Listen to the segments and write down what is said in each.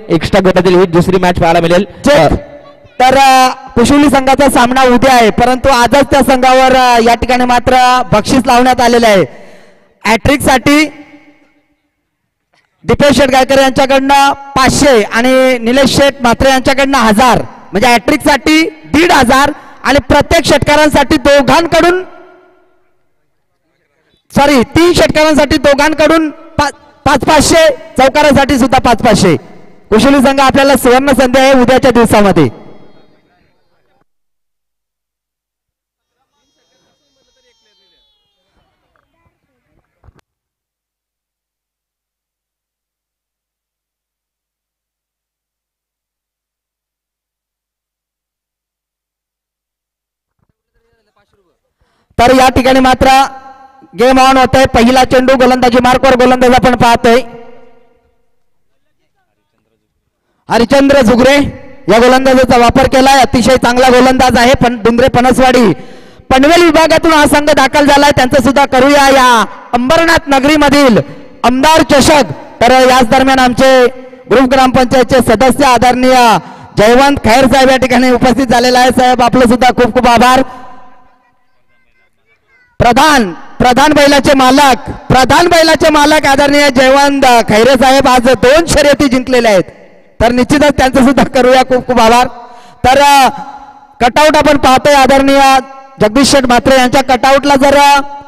Extra गटातील ही दुसरी match पाहायला मिळेल. तर कुशुली संघाचा सामना उद्या आहे, परंतु आजच त्या संघावर या ठिकाणी मात्र बक्षीस लावण्यात आलेलं आहे. हॅट्रिक साठी दीपेश शेठ गायकर यांच्याकडनं 500 आणि निलेश शेठ म्हात्रे यांच्याकडनं 1000, म्हणजे हॅट्रिक साठी 1500 आणि प्रत्येक षटकारांसाठी दोघांकडून 3 षटकारांसाठी दोघांकडून 500 चौकारासाठी सुद्धा 500. कुशली संघ आपल्याला सुवर्ण संधी आहे उद्याच्या दिवसामध्ये. तर या ठिकाणी मात्र गेम ऑन होतोय. पहिला चेंडू गोलंदाजी मार्कवर गोलंदाज आपण पाहतोय हरिचंद्र झुगरे या गोलंदाजाचा वापर केलाय. अतिशय चांगला गोलंदाज आहे. डुंगरे पनसवाडी पनवेल विभागातून हा संघ दाखल झालाय. त्यांचं सुद्धा करूया या अंबरनाथ नगरी मधील आमदार चषक. तर याच दरम्यान आमचे ग्रुप ग्रामपंचायतचे सदस्य आदरणीय जयवंत खैर साहेब या ठिकाणी उपस्थित झालेला आहे. साहेब आपलं सुद्धा खूप खूप आभार. प्रधान बैलाचे मालक आदरणीय जयवंत खैरे साहेब आज 2 शर्यती जिंकलेल्या आहेत. तर निश्चितच त्यांचं सुद्धा करूया खूप खूप आभार. तर कटआउट आपण पाहतोय आदरणीय जगदीश शेठ म्हात्रे यांच्या कटआउटला जर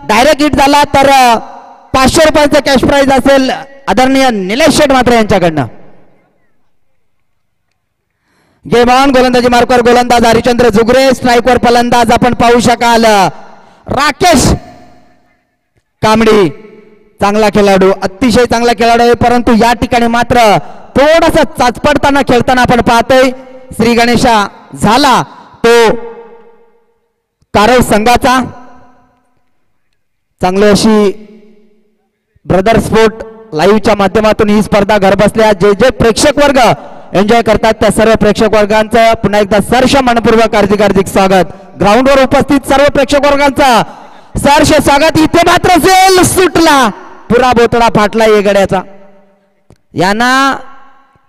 डायरेक्ट हिट झाला तर 500 रुपयाचं कॅश प्राइज असेल आदरणीय निलेश शेठ म्हात्रे यांच्याकडनं. Game on. गोलंदाजी मार्कवर गोलंदाज हरिचंद्र झुगरे. स्ट्राईकवर फलंदाज आपण पाहू शकाल राकेश कांबडी. चांगला खेळाडू, अतिशय चांगला खेळाडू आहे, परंतु या ठिकाणी मात्र थोडासा चाचपडताना खेळताना आपण पाहतोय. श्री गणेशा झाला तो कारव संघाचा. चांगली अशी ब्रदर स्पोर्ट लाईव्हच्या माध्यमातून ही स्पर्धा घर बसल्या जे प्रेक्षक वर्ग एन्जॉय करतात त्या सर्व प्रेक्षक वर्गांचं पुन्हा एकदा सहर्ष मनपूर्वक हार्दिक स्वागत. ग्राउंडवर उपस्थित सर्व प्रेक्षक वर्गांचा सहर्ष स्वागत. इथे मात्र सेल सुटला, पुरा बोतडा फाटला ये गड्याचा. यांना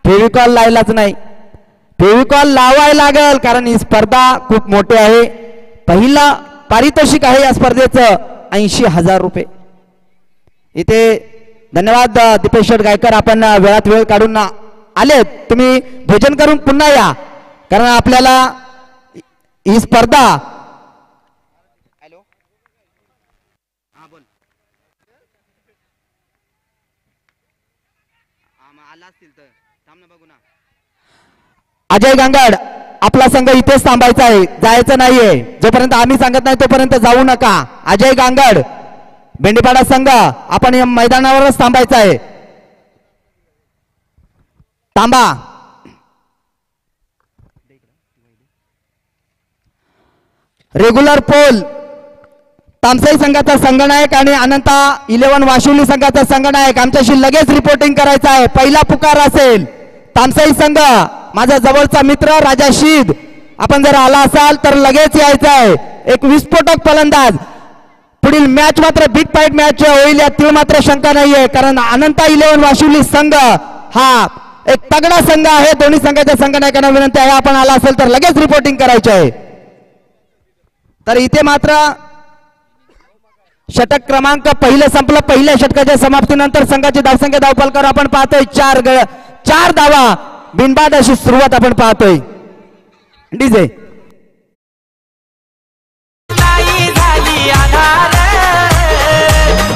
फेविकॉल लायलाच नाही. फेविकॉल लावायला लागेल कारण ही स्पर्धा खूप मोठी आहे. पहिला पारितोषिक आहे या स्पर्धेचं 80,000 रुपये. इथे धन्यवाद दीपेश शेठ गायकर, आपण वेळात वेळ काढून आलेत. तुम्ही भोजन करून पुन्हा या कारण आपल्याला ही स्पर्धा अजय गांगड आपला संघ इथेच थांबायचा आहे, जायचं नाहीये. जोपर्यंत आम्ही सांगत नाही तोपर्यंत जाऊ नका. अजय गांगड भेंडीपाडा संघ आपण या मैदानावरच थांबायचं आहे. थांबा. रेग्युलर पोल तामसाई संघाचा संघनायक आणि अनंता 11 वाशिवली संघाचा संघनायक आमच्याशी लगेच रिपोर्टिंग करायचा आहे. पहिला पुकार असेल तामसाई संघ. माझा जवळचा मित्र राजा शीद, आपण जर आला असाल तर लगेच यायचं आहे. एक विस्फोटक फलंदाज. पुढील मॅच मात्र बिग फाईट मॅच होईल यात मात्र शंका नाहीये कारण अनंता 11 वाशिवली संघ हा एक तगडा संघ आहे. दोन्ही संघाच्या संघनायकांना विनंती आहे आपण आला असेल तर लगेच रिपोर्टिंग करायचे आहे. तर इथे मात्र षटक क्रमांक पहिलं संपलं. पहिल्या षटकाच्या समाप्तीनंतर संघाची धावसंख्या धावफलकावर आपण पाहतोय 4 धावा. बिनबाद अशी सुरुवात आपण पाहतोय. डीजे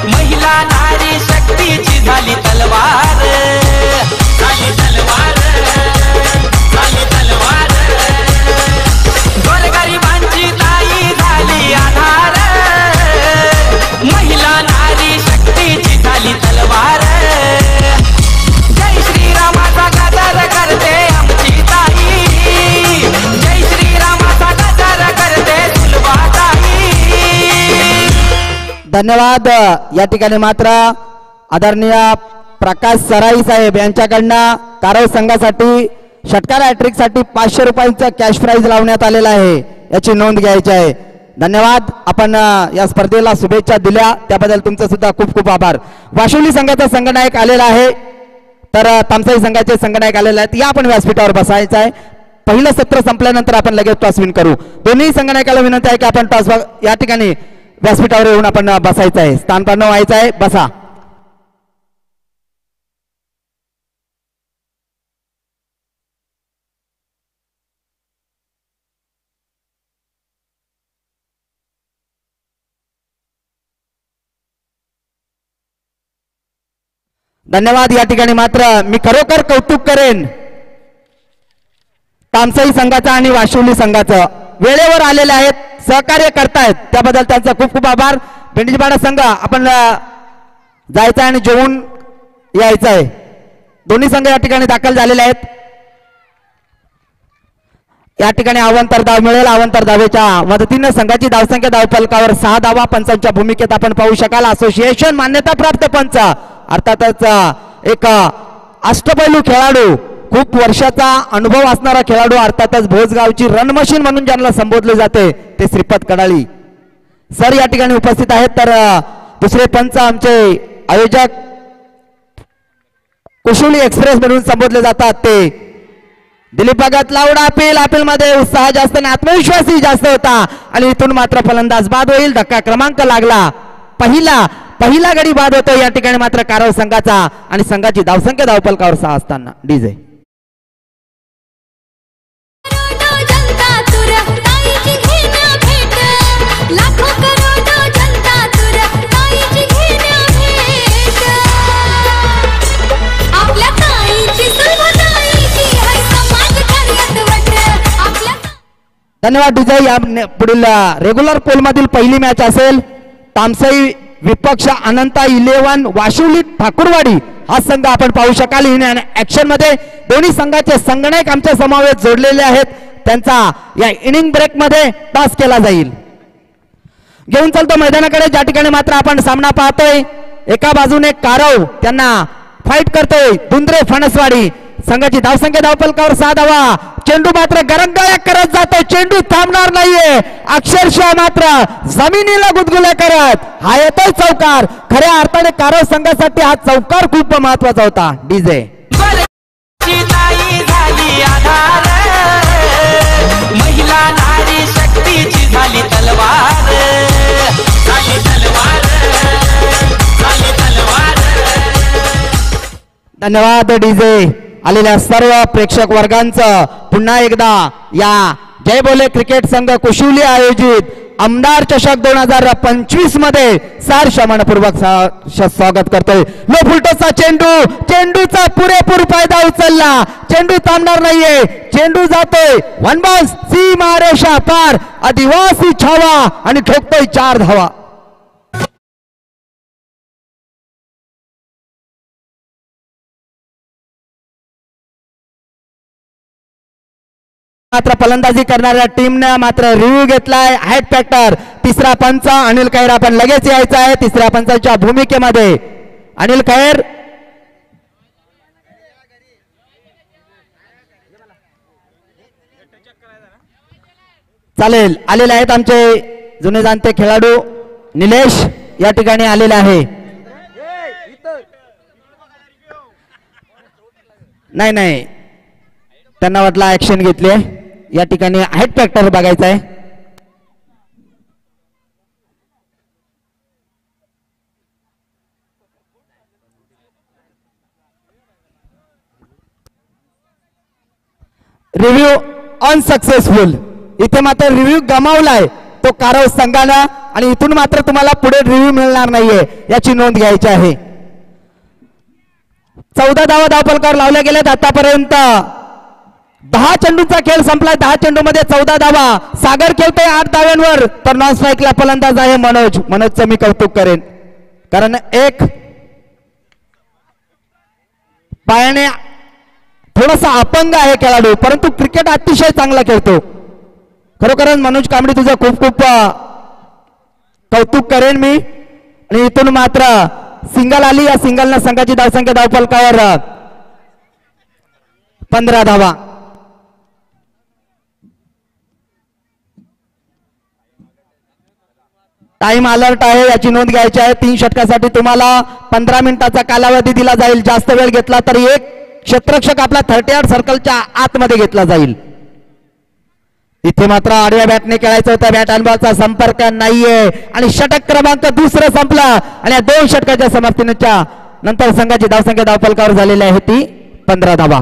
महिला नारी शक्तीची झाली तलवार. गोरगरिबांची ताई झाली आधार. महिला नारी शक्तीची झाली तलवार. जय श्रीरामाचा गजर करते आमची ताई. जय श्रीरामाचा गजर करते तुलबाताई. धन्यवाद. या ठिकाणी मात्र आदरणीय प्रकाश सराई साहेब यांच्याकडनं कारव संघासाठी षटकार हॅट्रिक साठी 500 रुपयांचा कॅश प्राइज लावण्यात आलेला आहे, याची नोंद घ्यायची आहे. धन्यवाद. आपण या स्पर्धेला शुभेच्छा दिल्या त्याबद्दल तुमचं सुद्धा खूप खूप आभार. वाशिवली संघाचा संघनायक आलेला आहे. तर तामसाई संघाचे संघनायक आलेले आहेत. या आपण व्यासपीठावर बसायचं आहे. पहिलं सत्र संपल्यानंतर आपण लगेच टॉस विन करू. दोन्ही संघनायकाला विनंती आहे की आपण टॉस या ठिकाणी व्यासपीठावर येऊन आपण बसायचं आहे. स्थानपन्न व्हायचं आहे. बसा. धन्यवाद. या ठिकाणी मात्र मी खरोखर कौतुक करेन तामसाई संघाचा आणि वाशिवली संघाचं. वेळेवर आलेले आहेत, सहकार्य करतायत, त्याबद्दल त्यांचा खूप खूप आभार. भेंडीपाडा संघ आपण जायचं आणि जेवून यायचं आहे. दोन्ही संघ या ठिकाणी दाखल झालेले आहेत. या ठिकाणी अवांतर धाव मिळेल. अवांतर धावेच्या मदतीने संघाची धावसंख्या धावफलकावर 6 धावा. पंचांच्या भूमिकेत आपण पाहू शकाल असोसिएशन मान्यताप्राप्त पंच, अर्थातच एक अष्टपैलू खेळाडू, खूप वर्षाचा अनुभव असणारा खेळाडू, अर्थातच भोजगावची रन मशीन म्हणून ज्यांना संबोधले जाते ते श्रीपद कडाळी सर या ठिकाणी उपस्थित आहेत. तर दुसरे पंच आमचे आयोजक कुशुली एक्सप्रेस म्हणून संबोधले जातात ते दिलीप भगत. लावडा अपील मध्ये उत्साह जास्त आणि आत्मविश्वासही जास्त होता आणि इथून मात्र फलंदाज बाद होईल. धक्का क्रमांक लागला. पहिला गडी बाद होतो या ठिकाणी मात्र कारव संघाचा आणि संघाची धावसंख्या धावफलकावर 6 असताना डीजे धन्यवाद डीजे. या पुढील रेग्युलर पोल मधील पहिली मॅच असेल तामसाई विपक्ष अनंता 11 वाशिवली ठाकूरवाडी हा संघ आपण पाहू शकाल. ऍक्शन मध्ये दोन्ही संघाचे संघनायक आमच्या समावेश जोडलेले आहेत. त्यांचा या इनिंग ब्रेक मध्ये टॉस केला जाईल. घेऊन चालतो मैदानाकडे, ज्या ठिकाणी मात्र आपण सामना पाहतोय. एका बाजूने कारव त्यांना फाईट करतोय धुंद्रे फणसवाडी. संघाची धावसंख्या धावफलकावर 6 धावा. चेंडू मात्र गरंगाळ्या करत जातो. चेंडू थांबणार नाहीये, अक्षरशः मात्र जमिनीला गुदगुल्या करत हा येतोय चौकार. खऱ्या अर्थाने कारव संघासाठी हा चौकार खूप महत्वाचा होता. डीजे महिला नारी शक्तीची झाली तलवार, झाली तलवार, झाली तलवार. धन्यवाद डीजे. आलेल्या सर्व प्रेक्षक वर्गांचं पुन्हा एकदा या जय बोले क्रिकेट संघ कुशिवली आयोजित आमदार चषक 2025 मध्ये सहर्ष मनपूर्वक स्वागत करतोय. लो फुलटोचा चेंडूचा पुरेपूर फायदा उचलला. चेंडू थांबणार नाहीये. चेंडू जातोय वन बाउन्स सीमारेषा पार. आदिवासी छावा आणि ठोकतोय 4 धावा. मात्र फलंदाजी करणाऱ्या टीमने मात्र रिव्ह्यू घेतलाय. हाईट फॅक्टर तिसरा पंच अनिल खैर आपण लगेच यायचा आहे. तिसऱ्या पंचाच्या भूमिकेमध्ये अनिल खैर. चालेल. आलेले आहेत आमचे जुने जाणते खेळाडू निलेश या ठिकाणी आलेले आहे. नाही त्यांना वाटलं ऍक्शन घेतली आहे. या ठिकाणी हाईट फॅक्टर बघायचा आहे. Review unsuccessful. इथे मात्र रिव्ह्यू गमावलाय तो कारव संघानं आणि इथून मात्र तुम्हाला पुढे रिव्ह्यू मिळणार नाहीये याची नोंद घ्यायची आहे. 14 धावा धावफलकावर लावल्या गेल्यात. आतापर्यंत 10 चेंडूंचा खेळ संपलाय. 10 चेंडूमध्ये 14 धावा. सागर खेळतोय 8 धाव्यांवर. तर नॉन स्ट्राईकला फलंदाज आहे मनोजचं मी कौतुक करेन, कारण एक पायाने थोडासा अपंग आहे खेळाडू, परंतु क्रिकेट अतिशय चांगला खेळतो. खरोखरच मनोज कांबळे तुझं खूप खूप कौतुक करेन मी. आणि इथून मात्र सिंगल आली. या सिंगलनं संघाची धावसंख्या धावफलकावर 15 धावा. टाइम अलर्ट आहे, याची नोंद घ्यायची आहे. 3 षटकासाठी तुम्हाला 15 मिनिटाचा कालावधी दिला जाईल. जास्त वेळ घेतला तर एक क्षेत्ररक्षक आपला 38 सर्कलच्या आतमध्ये घेतला जाईल. इथे मात्र आडव्या बॅटने खेळायचं होतं. बॅट आणि बॉलचा संपर्क नाहीये आणि षटक क्रमांक दुसरं संपलं आणि या 2 षटकाच्या समाप्तीच्या नंतर संघाची धावसंख्या धावफलकावर झालेली आहे ती 15 धावा.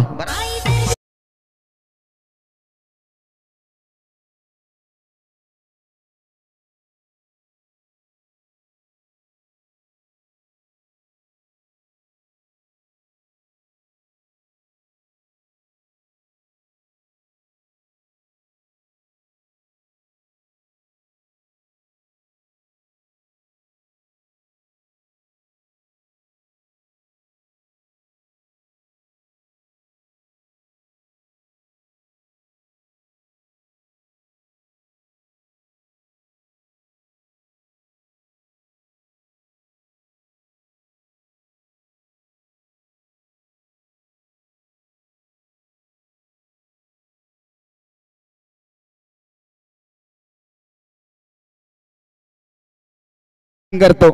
करतो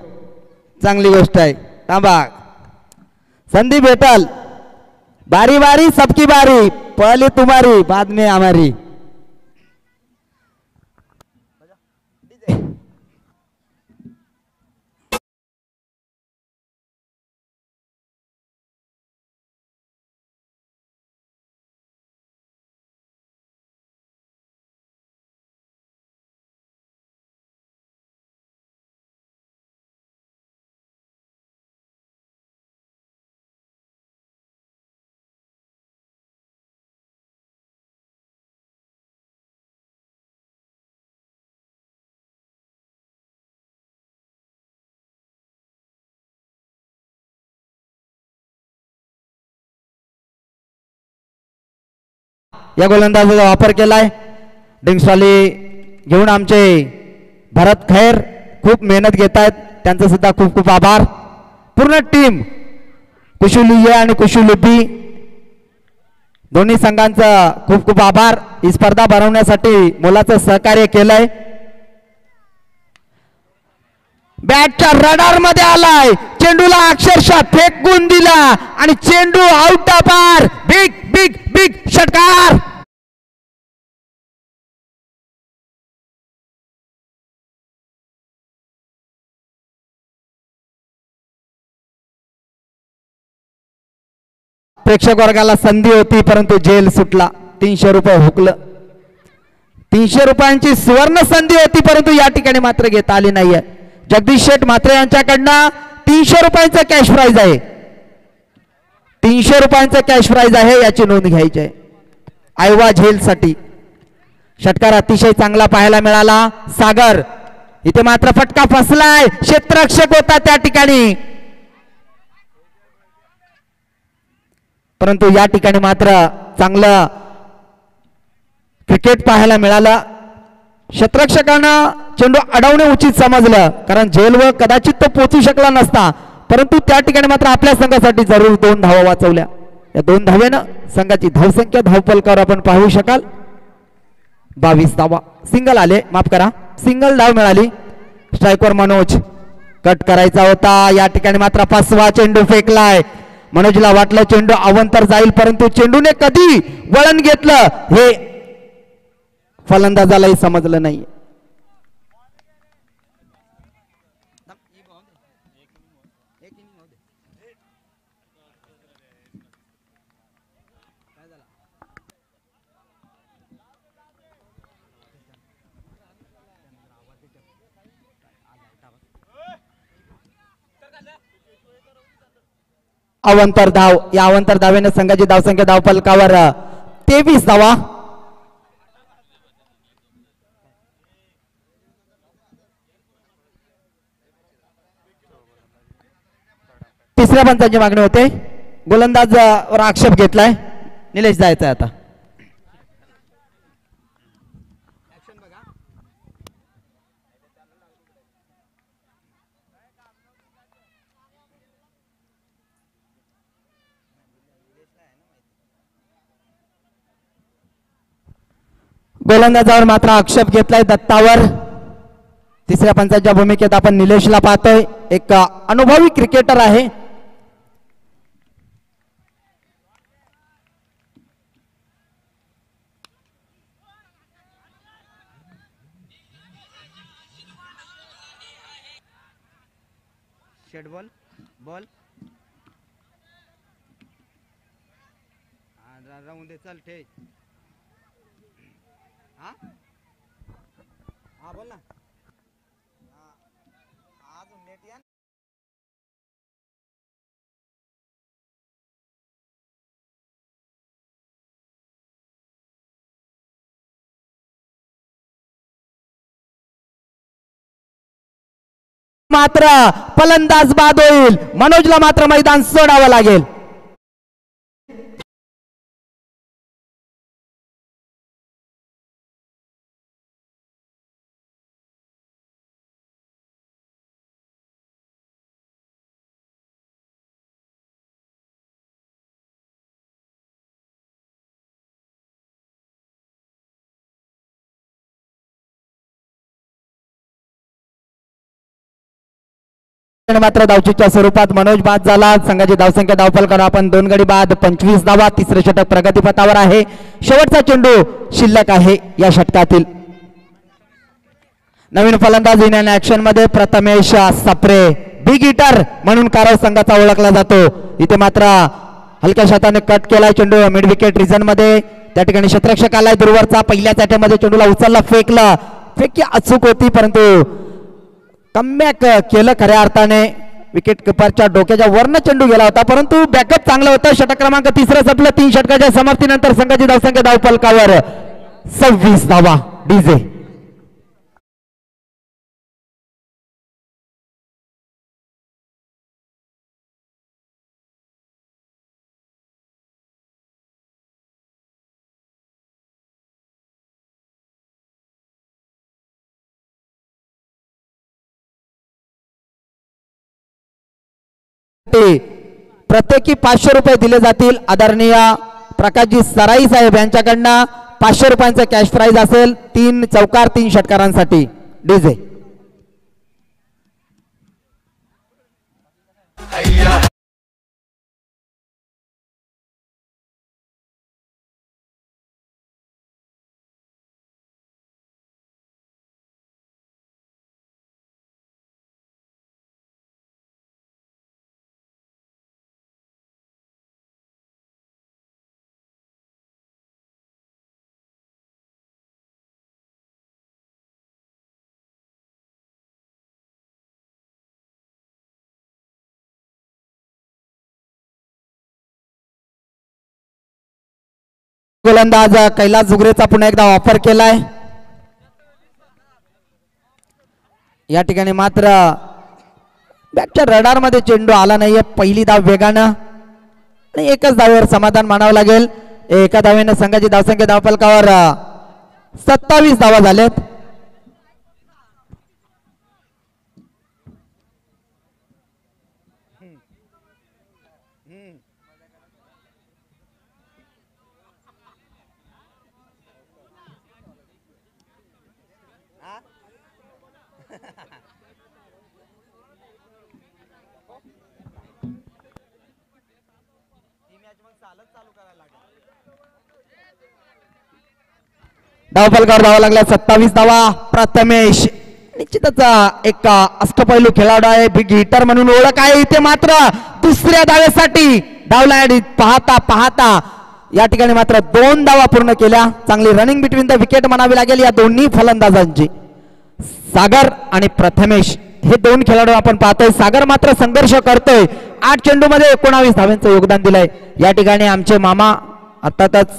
चांगली गोष्ट आहे. थांबा, संधी भेटल. बारी बारी सबकी बारी, पहले तुम्हारी बाद में हमारी. या गोलंदाजाचा वापर केलाय. ड्रिंक्सवाले घेऊन आमचे भरत खैर खूप मेहनत घेत आहेत, त्यांचं सुद्धा खूप खूप आभार. पूर्ण टीम कुशुली ए आणि कुशुली बी दोन्ही संघांचा खूप खूप आभार. ही स्पर्धा भरवण्यासाठी मोलाचं सहकार्य केलंय. बॅटच्या रडार मध्ये आलाय, चेंडूला अक्षरशः फेकून दिला आणि चेंडू आउट पार. बिग बिग बिग षटकार. प्रेक्षक वर्गाला संधी होती परंतु जेल सुटला. 300 रुपये हुकलं. 300 रुपयांची सुवर्ण संधी होती परंतु या ठिकाणी मात्र घेता आली नाहीये. जगदीश शेठ म्हात्रे यांच्याकडनं 300 रुपयांचं कॅश प्राइज आहे. 300 रुपयांचं कॅश प्राइज आहे, याची नोंद घ्यायची आहे. आयवा झेल साठी षटकार अतिशय चांगला पाहायला मिळाला. सागर इथे मात्र फटका फसलाय. क्षेत्ररक्षक होता त्या ठिकाणी परंतु या ठिकाणी मात्र चांगलं क्रिकेट पाहायला मिळालं. क्षेत्ररक्षकानं चेंडू अडवणे उचित समजलं कारण जेलवर कदाचित तो पोहोचू शकला नसता परंतु त्या ठिकाणी मात्र आपल्या संघासाठी जरूर 2 धावा वाचवल्या. या 2 धावेनं संघाची धावसंख्या धावफलकावर आपण पाहू शकाल 22 धावा. सिंगल आले, माफ करा, सिंगल धाव मिळाली. स्ट्राईकवर मनोज कट करायचा होता. या ठिकाणी मात्र 5वा चेंडू फेकलाय. मनोजला वाटलं चेंडू अवंतर जाईल परंतु चेंडूने कधी वळण घेतलं हे फलंदाजालाही समजलं नाही. अवंतर धाव. या अवंतर धावेने संघाची धावसंख्या धावफलकावर 23 धावा. तिसऱ्या पंचांची मागणी होते. गोलंदाज वर आक्षेप घेतलाय. निलेश जायचंय आता. गोलंदाजावर मात्र आक्षेप घेतलाय दत्तावर. तिसऱ्या पंचाच्या भूमिकेत आपण निलेशला पाहतोय, एक अनुभवी क्रिकेटर आहे. शेट बॉल बॉल राहून दे, चल ठे. हा हा बोल ना. अजून नेट या. मात्र फलंदाज बाद होईल. मनोजला मात्र मैदान सोडावं लागेल. मात्र धावचीच्या स्वरूपात मनोज बाद झाला. संघाची धावसंख्या धावफलकावर आपण 2 गडी बाद 25 धावा. तिसरे षटक प्रगतीपथावर आहे. शेवटचा चेंडू शिल्लक आहे या षटकातील. नवीन फलंदाज इन ऍक्शन मध्ये प्रथमेश सप्रे, बिग हिटर म्हणून कारव संघाचा ओळखला जातो. इथे मात्र हलक्या शताने कट केलाय चेंडू मिड विकेट रिजन मध्ये. त्या ठिकाणी क्षेत्ररक्षक आलाय दूरवरचा. पहिल्या चाट्यामध्ये चेंडूला उचलला, फेकला. फेकी अचूक होती परंतु कमबॅक केलं खऱ्या अर्थाने. विकेट किपरच्या डोक्याच्या वरनं चेंडू गेला होता परंतु बॅकअप चांगलं होतं. षटक क्रमांक 3 संपलं. 3 षटकाच्या समाप्तीनंतर संघाची धावसंख्या धावफलकावर 26 धावा. डीजे प्रत्येकी 500 रुपये दिले जातील. आदरणीय प्रकाशजी सराई साहेब यांच्याकडनं 500 रुपयांचं कॅश प्राइज असेल. 3 चौकार 3 षटकारांसाठी. डीजे गोलंदाज कैलास जुगरेचा पुन्हा एकदा ऑफर केलाय. या ठिकाणी मात्र बॅटच्या रडार मध्ये चेंडू आला नाहीये. पहिली धाव वेगानं आणि एकच धावेवर समाधान मानावं लागेल. एका धावेनं संघाची धावसंख्या धावफलकावर 27 धावा झाल्यात. धावफलकावर धावा लागल्या 27 धावा. प्रथमेश निश्चितच एक अष्टपैलू खेळाडू आहे. बिग हिटर म्हणून ओळख आहे. इथे मात्र दुसऱ्या धावेसाठी धावला. पाहता पाहता या ठिकाणी मात्र 2 धावा पूर्ण केल्या. चांगली रनिंग बिटवीन द विकेट म्हणावी लागेल या दोन्ही फलंदाजांची. सागर आणि प्रथमेश हे 2 खेळाडू आपण पाहतोय. सागर मात्र संघर्ष करतोय. 8 चेंडू मध्ये 19 धावांचं योगदान दिलंय. या ठिकाणी आमचे मामा अर्थातच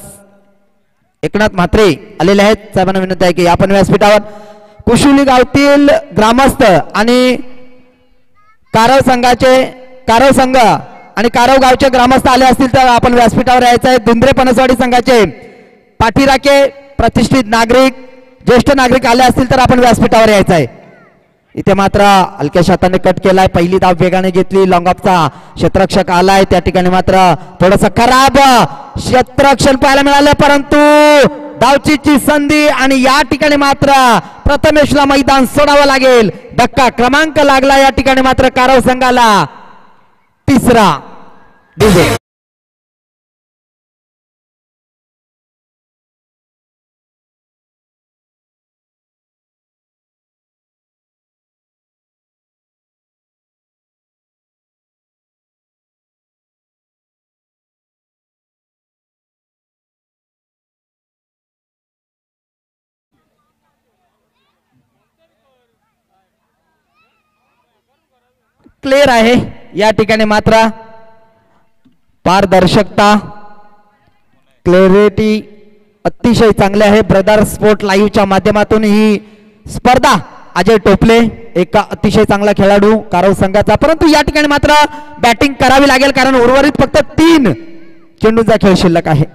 एकनाथ म्हात्रे आलेले आहेत. साहेबांना विनंती आहे की आपण व्यासपीठावर कुशुली गावातील ग्रामस्थ आणि कारव संघ आणि कारव गावचे ग्रामस्थ आले असतील तर आपण व्यासपीठावर यायचं आहे. दुंद्रे पनसवाडी संघाचे पाठीराखे प्रतिष्ठित नागरिक ज्येष्ठ नागरिक आले असतील तर आपण व्यासपीठावर यायचं आहे. इथे मात्र हलक्या शताने कट केलाय. पहिली धाव वेगाने घेतली. लॉंग ऑफचा क्षेत्ररक्षक आलाय. त्या ठिकाणी मात्र थोडस खराब क्षेत्ररक्षण पाहायला मिळालं परंतु धावचीची संधी आणि या ठिकाणी मात्र प्रथमेशला मैदान सोडावं लागेल. धक्का क्रमांक लागला या ठिकाणी मात्र कारव संघाला. तिसरा डिझेल क्लिअर आहे. या ठिकाणी मात्र पारदर्शकता क्लॅरिटी अतिशय चांगले आहे. ब्रदर स्पोर्ट लाईव्हच्या माध्यमातून ही स्पर्धा अजय टोपले एक अतिशय चांगला खेळाडू कारव संघाचा, परंतु या ठिकाणी मात्र बॅटिंग करावी लागेल कारण उर्वरित फक्त 3 चेंडूचा खेळ शिल्लक आहे.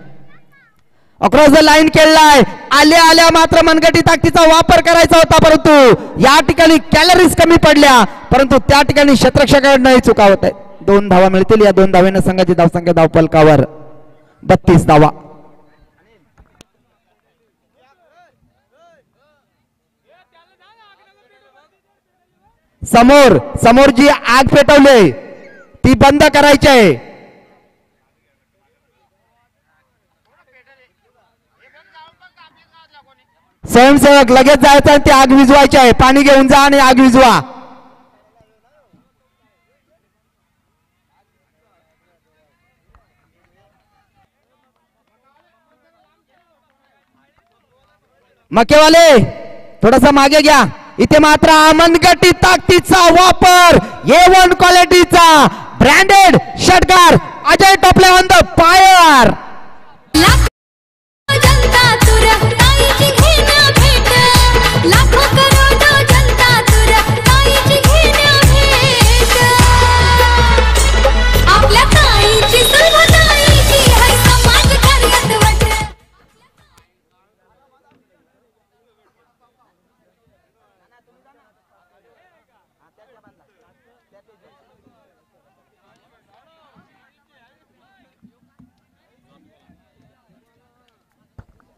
अक्रॉस द लाईन खेळलाय. आल्या आल्या मात्र मनगटी ताकदीचा वापर करायचा होता, परंतु या ठिकाणी कॅलरीज कमी पडल्या, परंतु त्या ठिकाणी क्षेत्ररक्षकांनाही चुका होत आहे. 2 धावा मिळतील. या 2 धावेनं संघाची धावसंख्या धावफलकावर 32 धावा. समोर समोर जी आग पेटवली ती बंद करायची आहे. स्वयंसेवक लगेच जायचं आणि ती आग विझवायची आहे. पाणी घेऊन जा आणि आग विझवा. मकेवाले थोडासा मागे घ्या. इथे मात्र मनगटी ताकदीचा वापर A1 क्वालिटीचा ब्रँडेड षटकार अजय टोपले ऑन द फायर.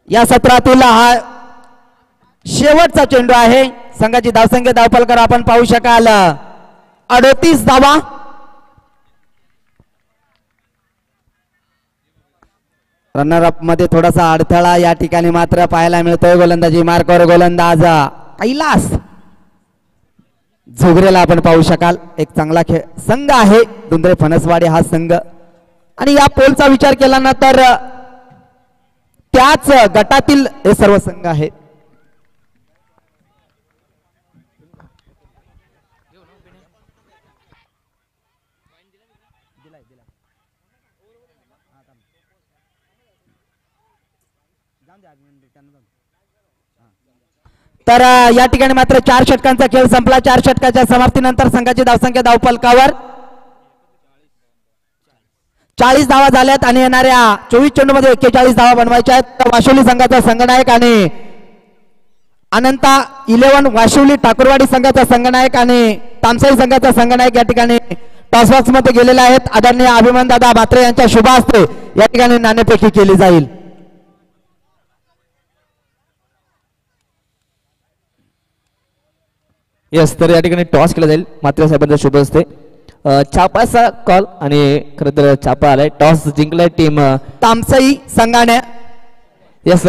या सत्रातील हा शेवटचा चेंडू आहे. संघाची धावसंख्या धावफलकर आपण पाहू शकाल 38 धावा. रनर अप मध्ये थोडासा अडथळा या ठिकाणी मात्र पाहायला मिळतोय. गोलंदाजी मार्कवर गोलंदाज कैलास झोगरेला आपण पाहू शकाल. एक चांगला संघ आहे धुंद्रे फणसवाडी हा संघ. आणि या पोलचा विचार केला ना तर त्याच गटातील हे सर्व संघ आहेत. तर या ठिकाणी मात्र 4 षटकांचा खेळ संपला. 4 षटकाच्या समाप्तीनंतर संघाची धावसंख्या धावफलकावर 40 धावा झाल्यात आणि येणाऱ्या 24 चेंडूमध्ये 41 धावा बनवायच्या आहेत. वाशिवली संघाचा संघनायक आणि अनंता 11 वाशिवली ठाकूरवाडी संघाचा संघनायक आणि तामसाई संघाचा संघनायक या ठिकाणी टॉस बॉक्स मध्ये गेलेले आहेत. आदरणीय अभिमान दादा म्हात्रे यांच्या शुभ हस्ते या ठिकाणी नाणेफेकी केली जाईल. यस, तर या ठिकाणी टॉस केला जाईल म्हात्रे साहेबांचा शुभ हस्ते. छापाचा कॉल आणि खरं तर छापा आलाय. टॉस जिंकलाय टीम तामसाई संघाने. यस,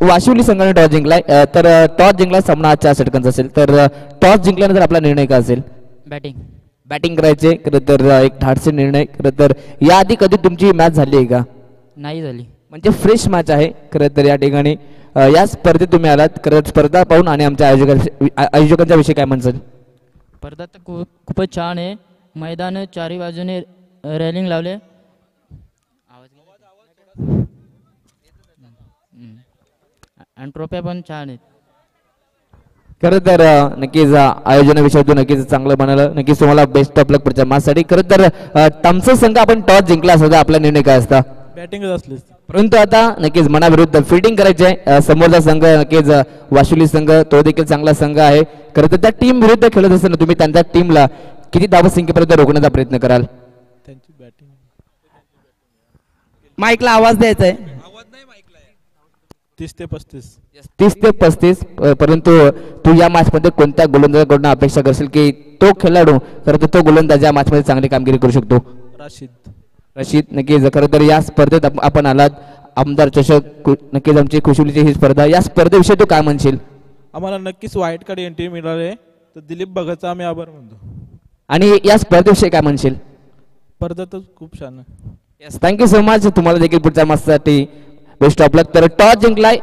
वाशिवली संघाने टॉस जिंकलाय. तर टॉस जिंकलाय सामना 4 षटकांचा असेल. तर टॉस जिंकल्यानंतर आपला निर्णय काय असेल? बॅटिंग करायचे. खरं तर एक धाडसी निर्णय. खरं तर याआधी कधी तुमची मॅच झाली आहे का? नाही झाली. म्हणजे फ्रेश मॅच आहे. खरं तर या ठिकाणी या स्पर्धेत तुम्ही आलात. खरं स्पर्धा पाहून आणि आमच्या आयोजकांच्या विषयी काय म्हणसाल? स्पर्धा तर खूपच छान आहे. मैदान 4ही बाजूने रेलिंग लावले. आणि ट्रॉफ्या पण छान आहेत. खरं तर नक्कीच आयोजनाविषयी नक्कीच चांगलं बनवलं. नक्कीच तुम्हाला बेस्ट ऑफ लक पुढच्या मॅचसाठी. खरं तर तामसा संघ आपण टॉस जिंकला असता आपला निर्णय काय असता? बॅटिंगच असली. परंतु आता नक्कीच मनाविरुद्ध फिल्डिंग करायची आहे. समोरचा संघ नक्कीच वाशिवली संघ तो देखील चांगला संघ आहे. खरं तर त्या टीम विरुद्ध खेळत असताना तुम्ही त्यांच्या टीमला किती धावसंख्येपर्यंत रोखण्याचा प्रयत्न कराल? त्यांची बॅटिंग माईकला आवाज द्यायचा आहे. 30 ते 35. 30 ते 35. परंतु तू या मॅच मध्ये कोणत्या गोलंदाजाकडून अपेक्षा करशील की तो खेळाडू खरं तर तो गोलंदाज या मॅच मध्ये चांगली कामगिरी करू शकतो? रशीद नक्कीच. खरं तर या स्पर्धेत आपण आलात आमदार चषक, नक्कीच आमची खुशीची ही स्पर्धा. या स्पर्धेविषयी तू काय म्हणशील? आम्हाला नक्कीच वाईट कार्ड एंट्री मिळाले तर दिलीप भगतचा आम्ही आभार मानतो. आणि या स्पर्धेविषयी काय म्हणशील? स्पर्धा तर खूप छान आहे. Yes, thank you so much. तुम्हाला देखील पुढच्या मॅचसाठी बेस्ट ऑफ लक. तर टॉस जिंकलाय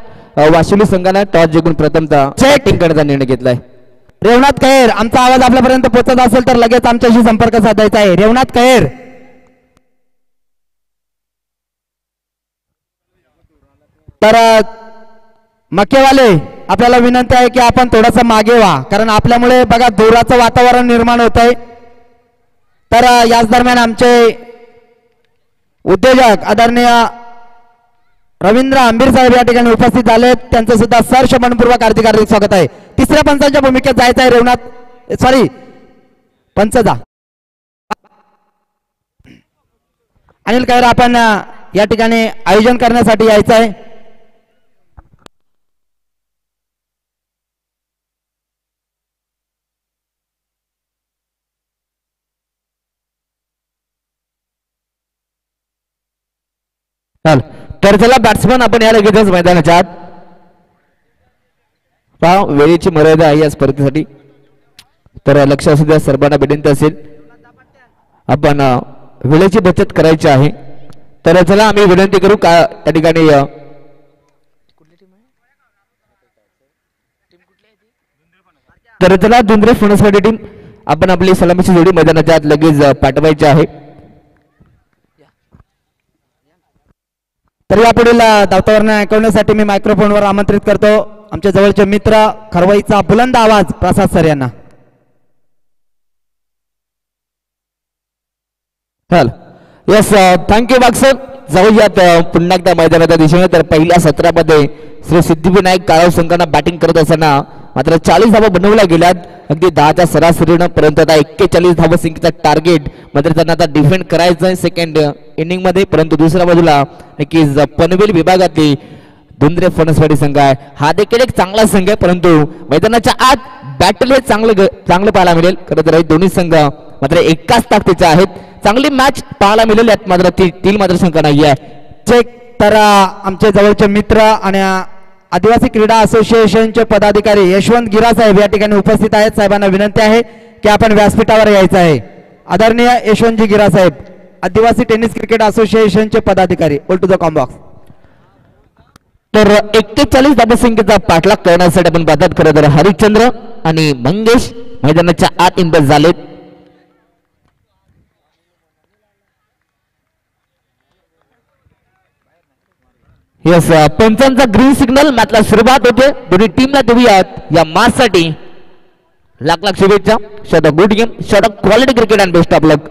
वाशिवली संघाने. टॉस जिंकून प्रथमतः बॅटिंग करण्याचा निर्णय घेतलाय. रेवनाथ खैर, आमचा आवाज आपल्यापर्यंत पोहोचत असेल तर लगेच आमच्याशी संपर्क साधायचा आहे. रेवनाथ खैर. तर मक्केवाले, आपल्याला विनंती आहे की आपण थोडंसं मागे व्हा, कारण आपल्यामुळे बघा जोराचं वातावरण निर्माण होत आहे. तर याच दरम्यान आमचे उद्योजक आदरणीय रवींद्र आंबीर साहेब या ठिकाणी उपस्थित झाले. त्यांचं सुद्धा सहर्ष मनपूर्वक हार्दिक स्वागत आहे. तिसऱ्या पंचांच्या भूमिकेत जायचं आहे रेवनाथ, सॉरी पंचजा अनिल खैर, आपण या ठिकाणी आयोजन करण्यासाठी यायचं आहे. तर चला बॅट्समन आपण या लगेचच मैदानाच्या आत. पहा वेळेची मर्यादा आहे या स्पर्धेसाठी, तर लक्ष असू द्या. सर्वांना विनंती असेल आपण वेळेची बचत करायची आहे. तर चला आम्ही विनंती करू का त्या ठिकाणी तर चला दुंद्रे फणसवाडी टीम आपण आपली सलामीची जोडी मैदानाच्या आत लगेच पाठवायची आहे. तर यापुढील धावतावरण ऐकवण्यासाठी मी मायक्रोफोनवर आमंत्रित करतो आमच्या जवळचे मित्र खरवाईचा बुलंद आवाज प्रसाद सर यांना. येस, थँक्यू बागसर. जाऊयात पुन्हा एकदा मैदानाच्या दिशेने. तर पहिल्या सत्रामध्ये श्री सिद्धिविनायक काळाव संघांना बॅटिंग करत असताना मात्र 40 धावा बनवल्या गेल्यात. अगदी 10च्या सरासरीनं, परंतु आता 41 धावा संख्येचा टार्गेट मात्र त्यांना आता डिफेंड करायचं आहे सेकंड इनिंग मध्ये. परंतु दुसऱ्या बाजूला नक्कीच पनवेल विभागातली धुंद्रे फणसवाडी संघ आहे. हा देखील एक चांगला संघ आहे, परंतु मैदानाच्या आत बॅटल हे चांगलं पाहायला मिळेल. खरं तर दोन्ही संघ मात्र एकाच ताकदीचे आहेत. चांगली मॅच पाहायला मिळेल यात, मात्र ती मात्र शंका नाही आहे. चेक. तर आमचे जवळचे मित्र आणि आदिवासी क्रीडा असोसिएशनचे पदाधिकारी यशवंत गिरा साहेब या ठिकाणी उपस्थित आहेत. साहेबांना विनंती आहे की आपण व्यासपीठावर यायचं आहे. आदरणीय यशवंतजी गिरा साहेब, आदिवासी टेनिस क्रिकेट असोसिएशनचे पदाधिकारी, ओल टू द कॉम्बॉक्स. तर 41 धावसंख्येचा पाठलाग करण्यासाठी आपण पाहतात. खरं तर हरिश्चंद्र आणि मंगेश मैदानाच्या आत इंबस झालेत. येस, पंचांचा ग्रीन सिग्नल मॅचला सुरुवात होते. दोन्ही टीमला देऊयात या मॅचसाठी लाख लाख शुभेच्छा. Shot of good game, shot of quality cricket and best of luck.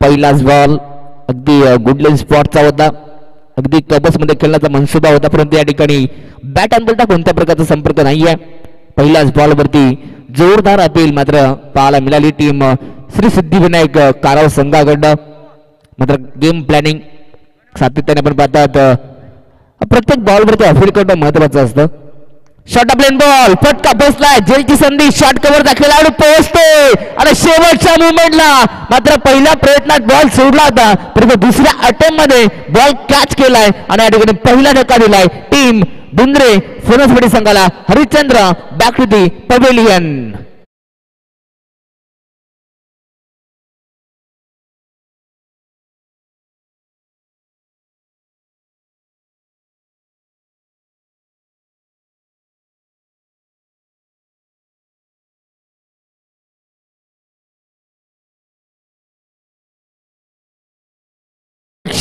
पहिलाच बॉल अगदी गुडलेन स्पॉटचा होता, अगदी कबस मध्ये खेळण्याचा मनसुबा होता, परंतु या ठिकाणी बॅट अँड बॉलचा कोणत्या प्रकारचा संपर्क नाहीये. पहिल्याच बॉल वरती जोरदार अपील मात्र पाहायला मिळाली टीम श्री सिद्धिविनायक काराव संघाकडनं. मात्र गेम प्लॅनिंग सातत्याने आपण पाहतात प्रत्येक बॉलवरती अपील करणं महत्वाचं असतं. शॉट ऑफ प्लेन बॉल, फटका बसलाय, जेलची संधी, शॉट कव्हरचा खेळाडू पोहोचतोय आणि शेवटच्या मुवमेंटला मात्र पहिल्या प्रयत्नात बॉल सोडला होता, परंतु दुसऱ्या अटेम्प्ट मध्ये बॉल कॅच केलाय आणि या ठिकाणी पहिला धक्का दिलाय टीम धुंद्रे फणसवाडी संघाला. Harishchandra back to the pavilion.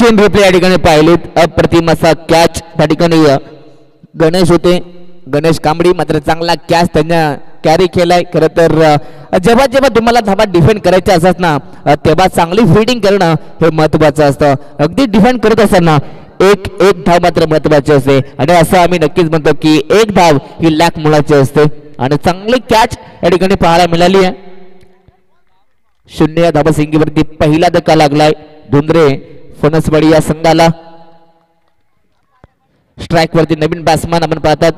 Replay या ठिकाणी पाहिलेत. अप्रतिम असा कॅच त्या ठिकाणी गणेश होते, गणेश कांबडी, मात्र चांगला कॅच त्यांना कॅरी केलाय. खरं तर जेव्हा जेव्हा तुम्हाला धावा डिफेंड करायच्या असतात ना, तेव्हा चांगली फिल्डिंग करणं हे महत्वाचं असतं. अगदी डिफेंड करत असताना एक धाव मात्र महत्वाची असते आणि असं आम्ही नक्कीच म्हणतो की एक धाव ही लाख मुलाची असते आणि चांगली कॅच या ठिकाणी पाहायला मिळाली आहे. 0 धावा संख्येवरती पहिला धक्का लागलाय धुंद्रे फणसवाडी या संघाला. स्ट्राईक वरती नवीन बॅट्समन आपण पाहतात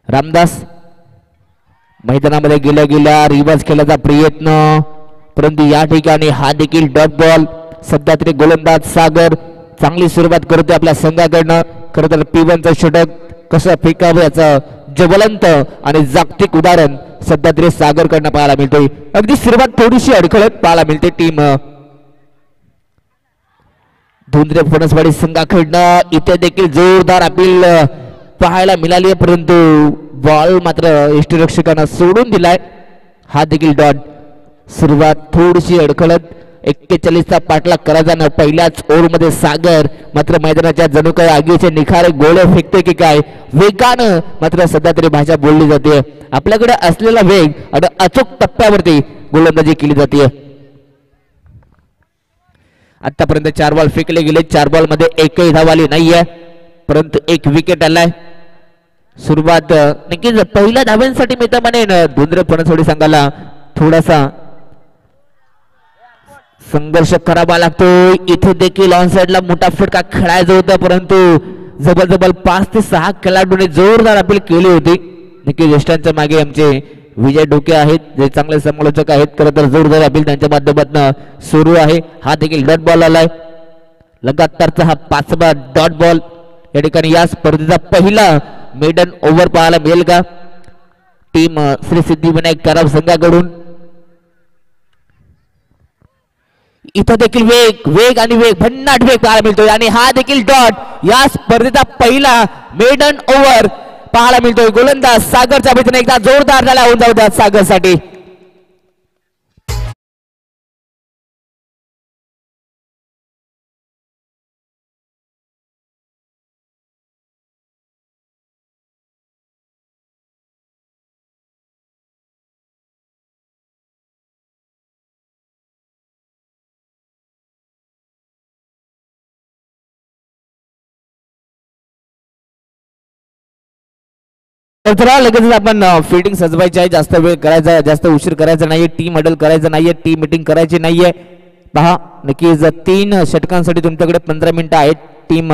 रामदास. मैदानामध्ये गेल्या गेल्या रिवर्स खेळण्याचा प्रयत्न, परंतु या ठिकाणी हा देखील डॉट बॉल. सध्या तरी गोलंदाज सागर चांगली सुरुवात करतोय आपल्या संघाकडनं. खरं तर P1चं षटक कसं फेकावं याचं ज्वलंत आणि जागतिक उदाहरण सध्या तरी सागरकडनं पाहायला मिळतोय. अगदी सुरुवात थोडीशी अडखळत पाहायला मिळते टीम धुंद्रे फणसवाडी संघाकडनं. इथे देखील जोरदार अपील पाहायला मिळाली आहे, परंतु बॉल मात्र यष्टीरक्षकांना सोडून दिलाय. हा देखील डॉट. सुरुवात थोडीशी अडखळत 41चा पाठलाग करायचा ना पहिल्याच ओव्हरमध्ये सागर मात्र मैदानाच्या जणू काही आगीचे निखारे गोळे फेकते की काय वेगानं मात्र सध्या तरी भाषा बोलली जाते. आपल्याकडे असलेला वेग आणि अचूक टप्प्यावरती गोलंदाजी केली जाते. आतापर्यंत 4 बॉल फेकले गेले. 4 बॉल मध्ये एकही धाव आली नाहीये, परंतु एक विकेट आलाय. सुरुवात नक्कीच पहिल्या धाव्यांसाठी मी तर म्हणेन धुंद्रे फणसवाडी संघाला थोडासा संघर्ष करावा लागतोय. इथे देखील ऑन साइडला मोठा फटका खेळायचा होता, परंतु जबरजबल 5 ते 6 खेळाडूंनी जोरदार अपील केली होती. नक्की ज्येष्ठांच्या मागे आमचे विजय डोके आहेत जे चांगले समालोचक आहेत. खरं तर जोरदार अपील त्यांच्या माध्यमातून सुरू आहे. हा देखील डॉट बॉल आलाय. लगातारचा हा 5वा डॉट बॉल. या ठिकाणी या स्पर्धेचा पहिला मेडन ओव्हर पाहायला मिळेल का टीम श्री सिद्धिविनायक कराव संघाकडून. इथं देखील वेग आणि वेग भन्नाट वेग पाहायला मिळतोय आणि हा देखील डॉट. या स्पर्धेचा पहिला मेडन ओव्हर पाहायला मिळतोय. गोलंदाज सागरच्या भीतीने एकदा जोरदार झाला होऊन जाऊ द्या सागरसाठी. चला लगेच आपण फिल्डिंग सजवायची आहे. जास्त वेळ करायचा, जास्त उशीर करायचा नाहीये. टीम हडल करायचं नाहीये, टीम मीटिंग करायची नाहीये. पहा नक्कीच 3 षटकांसाठी तुमच्याकडे 15 मिनिटं आहेत. टीम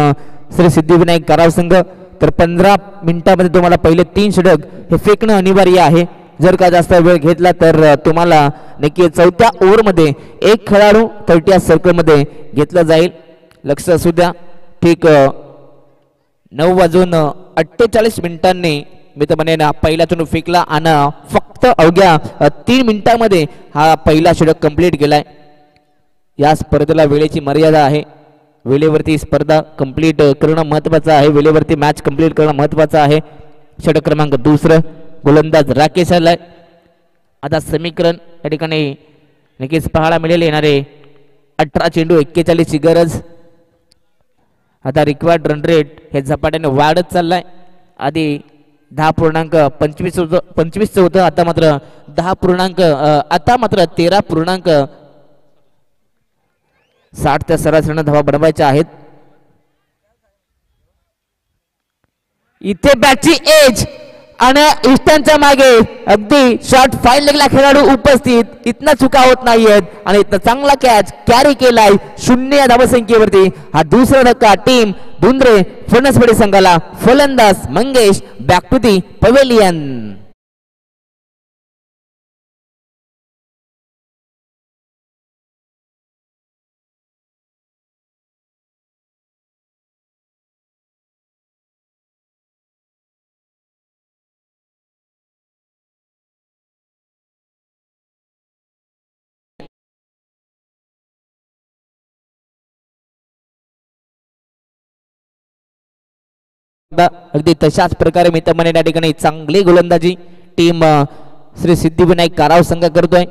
श्री सिद्धिविनायक कराव संघ तर 15 मिनिटांमध्ये तुम्हाला पहिले 3 षटक हे फेकणं अनिवार्य आहे. जर का जास्त वेळ घेतला तर तुम्हाला नक्की 4थ्या ओव्हरमध्ये एक खेळाडू 30 सर्कलमध्ये घेतला जाईल. लक्ष असू द्या. ठीक 9:48 मिनिटांनी मी तर म्हणेन पहिला चेंडू फेकला आणि फक्त अवघ्या 3 मिनिटांमध्ये हा पहिला षटक कंप्लीट केलाय. या स्पर्धेला वेळेची मर्यादा आहे. वेळेवरती स्पर्धा कंप्लीट करणं महत्वाचं आहे. वेळेवरती मॅच कंप्लीट करणं महत्वाचं आहे. षटक क्रमांक 2 गोलंदाज राकेश आलाय. आता समीकरण या ठिकाणी नक्कीच पाहायला मिळेल. येणारे 18 चेंडू 41 ची गरज. आता रिक्वायर्ड रन रेट हे झपाट्याने वाढत चाललाय. आधी 10.25 होतं, आता मात्र 13.60 त्या सरासरीनं धावा बनवायच्या आहेत. इथे बॅटची एज आणि इष्टांच्या मागे अगदी शॉर्ट फाईन लेगला खेळाडू उपस्थित. इथनं चुका होत नाहीयेत आणि इथं चांगला कॅच कॅरी केलाय 0 धावसंख्येवरती. हा दुसरा धक्का टीम धुंद्रे फणसवाडी संघाला. फलंदाज Mangesh back to the pavilion. अगदी तशाच प्रकारे मी तर म्हणेन या ठिकाणी चांगली गोलंदाजी टीम श्री सिद्धिविनायक कराव संघ करतोय.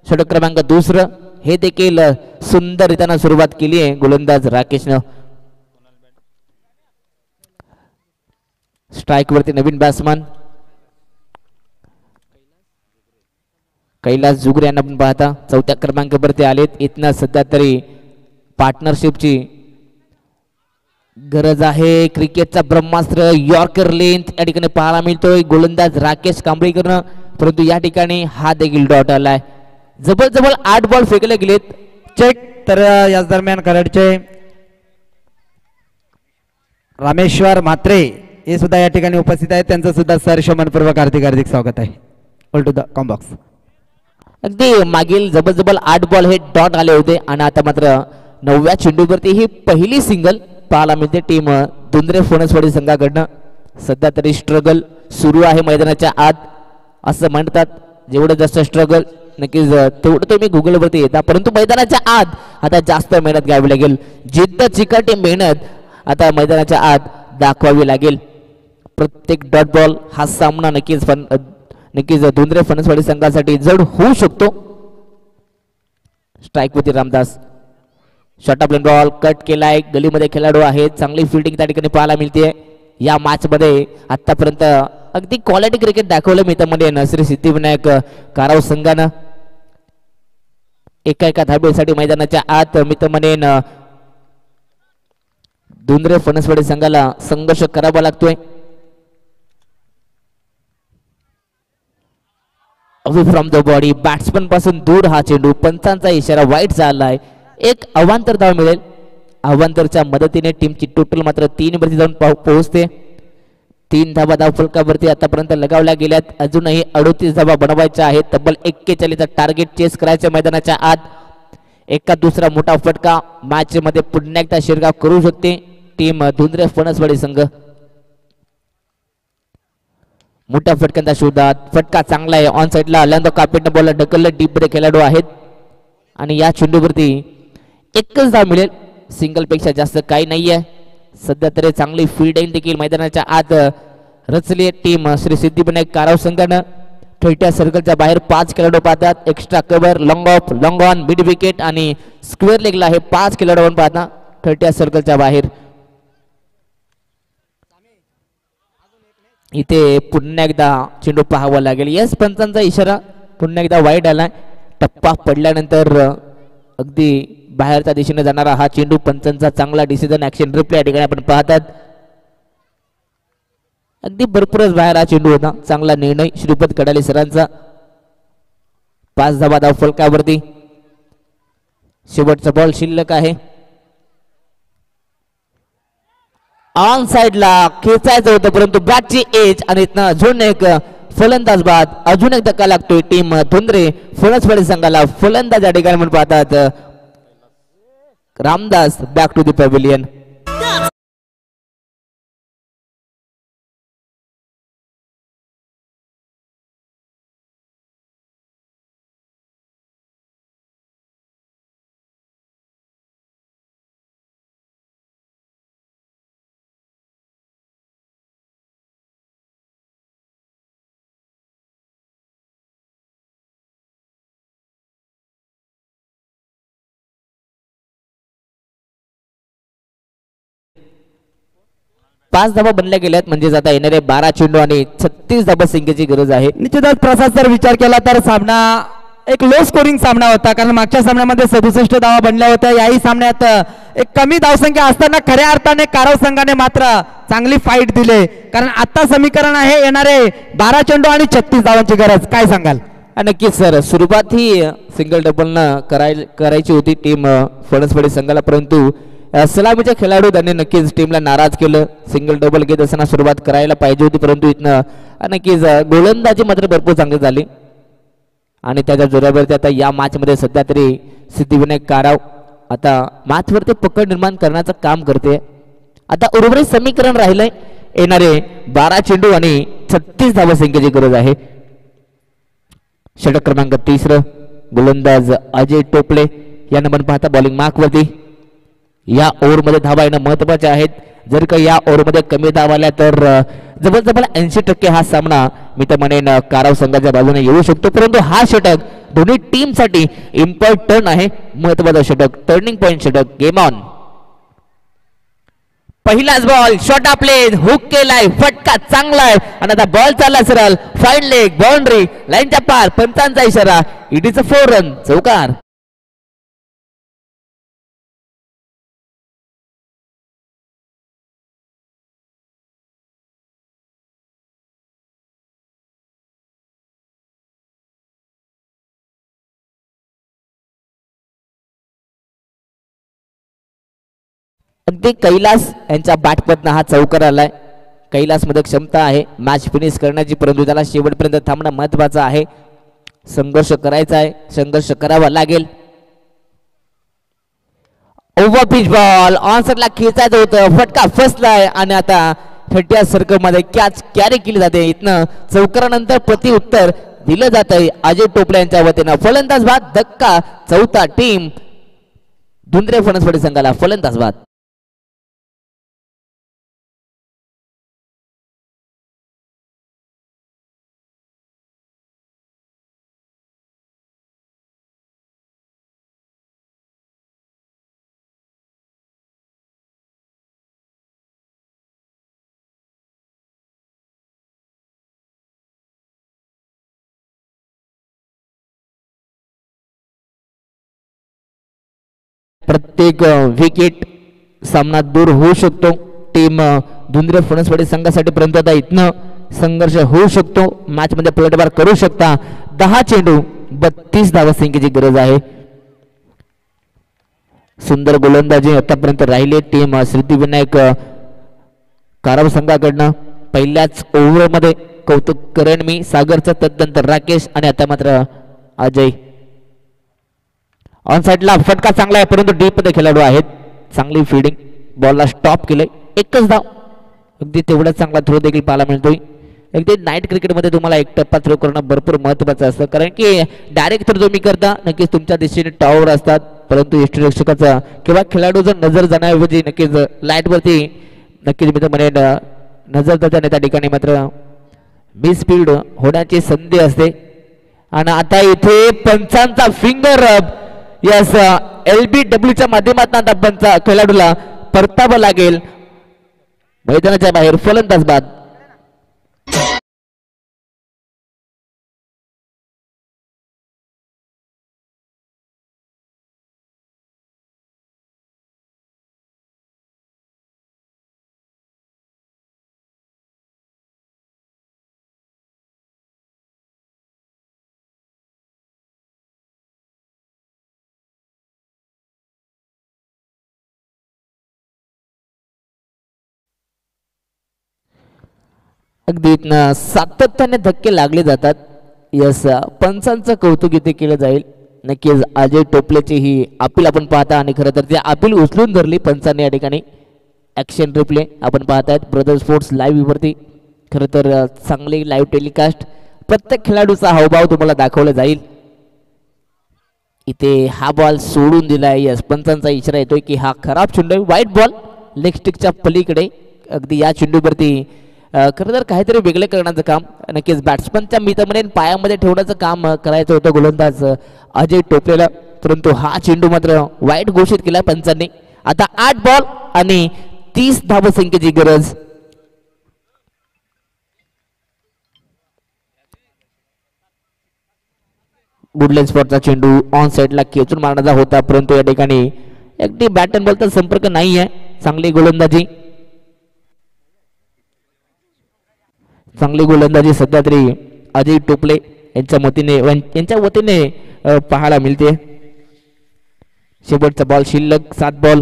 षटक क्रमांक 2 हे देखील सुंदररीत्यानं सुरुवात केली आहे गोलंदाज राकेशनं. स्ट्राईक वरती नवीन बॅट्समन कैलास जुगरे यांना आपण पाहता 4थ्या क्रमांकावरती आलेत. इथनं सध्या तरी पार्टनरशिपची गरज आहे. क्रिकेटचा ब्रह्मास्त्र यॉर्कर लेंथ या ठिकाणी पाहायला मिळतोय. गोलंदाज राकेश कांबळीकरनं, परंतु या ठिकाणी हा देखील डॉट आलाय. जबरजबल 8 बॉल फेकले गेलेत. चेक तर याच दरम्यान कराडचे रामेश्वर म्हात्रे हे सुद्धा या ठिकाणी उपस्थित आहेत. त्यांचं सुद्धा सहर्ष मनपूर्वक हार्दिक स्वागत आहे. All to the combox. अगदी मागील जबरजबल 8 बॉल हे डॉट आले होते आणि आता मात्र 9व्या चेंडूवरती ही पहिली सिंगल पाहायला मिळते टीम धुंद्रे फणसवाडी संघाकडनं. सध्या तरी स्ट्रगल सुरू आहे मैदानाच्या आत असं म्हणतात. जेवढं जास्त स्ट्रगल नक्कीच तेवढं तुम्ही गुगलवरती येता, परंतु मैदानाच्या आत आता जास्त मेहनत घ्यावी लागेल. जिद्द चिकाटी मेहनत आता मैदानाच्या आत दाखवावी लागेल. प्रत्येक डॉट बॉल हा सामना नक्कीच धुंद्रे फणसवाडी संघासाठी जड होऊ शकतो. स्ट्राईक वरती Ramdas. Short of ball cut केलाय. गलीमध्ये खेळाडू आहेत. चांगली फिल्डिंग त्या ठिकाणी पाहायला मिळते. या मॅच मध्ये आतापर्यंत अगदी क्वालिटी क्रिकेट दाखवलं मिळतं म्हणजे श्री सिद्धिविनायक काराव संघानं. एका धाबेसाठी मैदानाच्या आत मित्र म्हणेन धुंद्रे फणसवाडी संघाला संघर्ष करावा लागतोय. Away from the body batsman पासून दूर हा चेंडू. पंचांचा इशारा वाईट झालाय. एक अवांतर धाव मिळेल. अवांतरच्या मदतीने टीमची टोटल मात्र 3 वरती जाऊन पोहोचते. 3 धावा धाव फलकावरती आतापर्यंत लगावल्या गेल्यात. अजूनही 38 धावा बनवायच्या आहेत. तब्बल 41 टार्गेट चेस करायचं मैदानाच्या आत. एका दुसरा मोठा फटका मॅच मध्ये पुन्हा एकदा शिरगाव करू शकते टीम धुंद्रे फणसवाडी संघ. मोठ्या फटक्यांचा शोधात. फटका चांगला आहे. ऑन साईडला अलांदो कार्पेटनं बॉल ढकललं. डीप मध्ये खेळाडू आहेत आणि या चेंडूवरती एकच धाव मिळेल. सिंगल पेक्षा जास्त काही नाहीये. सध्या तरी चांगली फील्डिंग देखील मैदानाच्या आत रचली टीम श्री सिद्धिविनायक काराव संघानं. छोट्या सर्कलच्या बाहेर 5 खेळाडू पाहतात. Extra cover, long of, long on, mid wicket आणि स्क्वेअर लेगला हे 5 खेळाडू पाहता छोट्या सर्कलच्या बाहेर. इथे पुन्हा एकदा चेंडू पाहावा लागेल. यस पंचांचा इशारा पुन्हा एकदा वाईट आलाय. टप्पा पडल्यानंतर अगदी बाहेरच्या दिशेने जाणारा हा चेंडू. पंचांचा चांगला डिसिजन ऍक्शन रिप्ले या ठिकाणी आपण पाहतात. अगदी भरपूरच बाहेर हा चेंडू होता. चांगला निर्णय श्रीपद कडाले सरांचा. 5 धावा धाव फलकावरती. शेवटचा बॉल शिल्लक आहे. ऑन साइडला खेचायचं होतं परंतु बॅटची एज आणि इथनं अजून एक फलंदाज बाद. अजून एक धक्का लागतोय टीम धुंद्रे फणसवाडी संघाला. फलंदाज या ठिकाणी म्हणून पाहतात Ramdas. Back to the pavilion. पाच धावा बनल्या गेल्यात म्हणजे आता येणारे 12 चेंडू आणि 36 धावा संख्येची गरज आहे. निश्चितच प्रसाद जर विचार केला तर सामना एक लो स्कोरिंग सामना होता, कारण मागच्या सामन्यामध्ये 67 धावा बनल्या होत्या. याही सामन्यात एक कमी धावसंख्या असताना खऱ्या अर्थाने काराव संघाने मात्र चांगली फाईट दिली, कारण आता समीकरण आहे येणारे 12 चेंडू आणि 36 धावांची गरज. काय सांगाल? नक्कीच सर, सुरुवात ही सिंगल डबलनं करायची होती टीम फणसवाडी संघाला, परंतु सलामीचे खेळाडू त्यांनी नक्कीच टीमला नाराज केलं. सिंगल डबल घेत असताना सुरुवात करायला पाहिजे होती, परंतु इथनं नक्कीच गोलंदाजी मात्र भरपूर चांगली झाली आणि त्याच्या जोरावरती आता या मॅच मध्ये सध्या तरी सिद्धिविनायक काराव आता मॅचवरती पकड निर्माण करण्याचं काम करते. आता उर्वरित समीकरण राहिलंय येणारे 12 चेंडू आणि 36 धावा संख्येची गरज आहे. षटक क्रमांक 3 गोलंदाज अजय टोपले यांना पण पाहता बॉलिंग मार्क वरती. या ओव्हरमध्ये धावा येणं महत्वाचे आहेत. जर का या ओव्हरमध्ये कमी धावा आल्या तर जवळजवळ 80% हा सामना मी तर म्हणेन काराव संघाच्या बाजूने येऊ शकतो, परंतु हा षटक दोन्ही टीम साठी इम्पॉर्टंट आहे. महत्वाचा षटक, टर्निंग पॉइंट षटक. Game on. पहिलाच बॉल शॉर्ट आपले हुक केलाय, फटका चांगला आहे आणि आता बॉल चालला सरळ फाईन लेग बाउंड्री लाईनच्या पार. पंचांचा इशारा, इट इज अ 4 रन, चौकार. अगदी कैलास यांच्या बॅटमधनं हा चौकार आलाय. कैलास मध्ये क्षमता आहे मॅच फिनिश करण्याची, परंतु त्याला शेवटपर्यंत थांबणं महत्वाचं आहे. संघर्ष करायचा आहे, संघर्ष करावा लागेल. ओव्हर पिच बॉल ऑन साइडला खेचायचं होतं, फटका फसलाय आणि आता 30 सर्कल मध्ये कॅच कॅरी केली जाते. इथनं चौकारानंतर प्रति उत्तर दिलं जात आहे अजय टोपले यांच्या वतीनं. फलंदाज बाद धक्का, चौथा टीम धुंद्रे फणसवाडी संघाला फलंदाज बाद. प्रत्येक विकेट सामना दूर होऊ शकतो टीम धुंद्रे फणसवाडी संघासाठी, परंतु आता इथनं संघर्ष होऊ शकतो. मॅच मध्ये पलटवार करू शकता. 10 चेंडू 32 धावसंख्येची गरज आहे. सुंदर गोलंदाजी आतापर्यंत राहिली टीम सिद्धिविनायक कारव संघाकडनं. पहिल्याच ओव्हर मध्ये कौतुक करेन मी सागरचं, तदनंतर राकेश आणि आता मात्र अजय. ऑन साइडला फटका चांगला आहे, परंतु डीप मध्ये खेळाडू आहेत. चांगली फिल्डिंग, बॉलला स्टॉप केलंय. एकच धाव, अगदी तेवढा चांगला थ्रो देखील पाहायला मिळतोय. अगदी नाईट क्रिकेटमध्ये तुम्हाला एक टप्पा थ्रो करणं भरपूर महत्त्वाचं असतं, कारण की डायरेक्ट थ्रो तुम्ही करता नक्कीच तुमच्या दिशेने टॉवर असतात, परंतु यष्टीरक्षकाचा किंवा खेळाडू जर नजर जाण्याऐवजी नक्कीच लाईटवरती नक्कीच मी तर म्हणेन नजर जाते, त्या ठिकाणी मात्र मिसफील्ड होण्याची संधी असते. आणि आता इथे पंचांचा फिंगर यस LBWच्या माध्यमातून आता पंच खेळाडूला परतावं लागेल मैदानाच्या बाहेर. फलंदाज बाद. अगदी सातत्याने धक्के लागले जातात. यस पंचांचं कौतुक इथे केलं जाईल. नक्कीच अजय टोपलेची ही अपील आपण पाहता आणि खरं तर ती अपील उचलून धरली पंचांनी या ठिकाणी. ॲक्शन रिप्ले आपण पाहतायत ब्रदर स्पोर्ट्स लाईव्ह वरती. खरं तर चांगली लाईव्ह टेलिकास्ट, प्रत्येक खेळाडूचा हावभाव तुम्हाला दाखवला जाईल. इथे हा बॉल सोडून दिलाय. यस पंचांचा इशारा येतोय की हा खराब चेंडू आहे, वाईट बॉल लेग स्टिकच्या पलीकडे. अगदी या चेंडूवरती खरं तर काहीतरी वेगळे करण्याचं काम नक्कीच बॅट्समनच्या मी तर म्हणेन पायामध्ये ठेवण्याचं काम करायचं होतं गोलंदाज अजय टोपलेला, परंतु हा चेंडू मात्र वाईट घोषित केला पंचांनी. आता 8 बॉल आणि 30 धावसंख्येची गरज. गुडलेन स्पॉटचा चेंडू ऑन साइडला खेचून मारण्याचा होता, परंतु या ठिकाणी अगदी बॅट अँड बॉलचा संपर्क नाही आहे. चांगली गोलंदाजी, चांगली गोलंदाजी सध्या तरी अजय टोपले यांच्या वतीने पाहायला मिळते. शेवटचा बॉल शिल्लक 7 बॉल